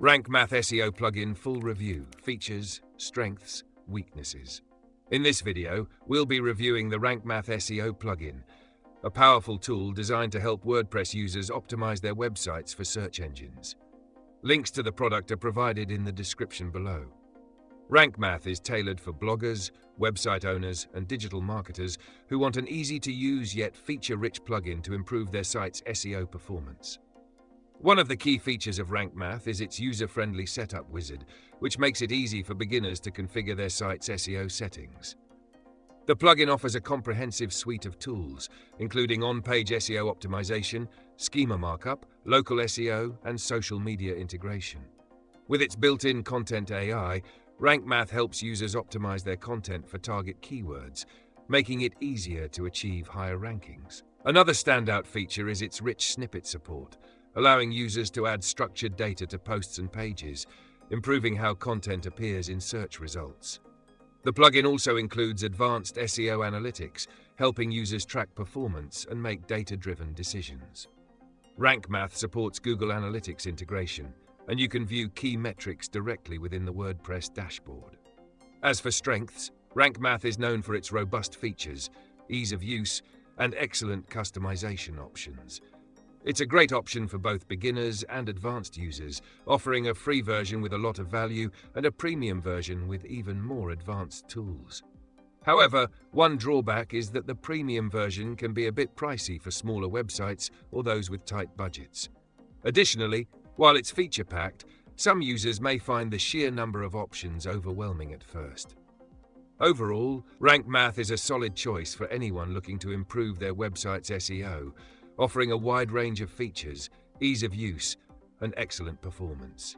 Rank Math SEO plugin full review, features, strengths, weaknesses. In this video, we'll be reviewing the Rank Math SEO plugin, a powerful tool designed to help WordPress users optimize their websites for search engines. Links to the product are provided in the description below. Rank Math is tailored for bloggers, website owners, and digital marketers who want an easy-to-use yet feature-rich plugin to improve their site's SEO performance. One of the key features of Rank Math is its user-friendly setup wizard, which makes it easy for beginners to configure their site's SEO settings. The plugin offers a comprehensive suite of tools, including on-page SEO optimization, schema markup, local SEO, and social media integration. With its built-in content AI, Rank Math helps users optimize their content for target keywords, making it easier to achieve higher rankings. Another standout feature is its rich snippet support, allowing users to add structured data to posts and pages, improving how content appears in search results. The plugin also includes advanced SEO analytics, helping users track performance and make data-driven decisions. Rank Math supports Google Analytics integration, and you can view key metrics directly within the WordPress dashboard. As for strengths, Rank Math is known for its robust features, ease of use, and excellent customization options. It's a great option for both beginners and advanced users, offering a free version with a lot of value and a premium version with even more advanced tools. However, one drawback is that the premium version can be a bit pricey for smaller websites or those with tight budgets. Additionally, while it's feature-packed, some users may find the sheer number of options overwhelming at first. Overall, Rank Math is a solid choice for anyone looking to improve their website's SEO, offering a wide range of features, ease of use, and excellent performance.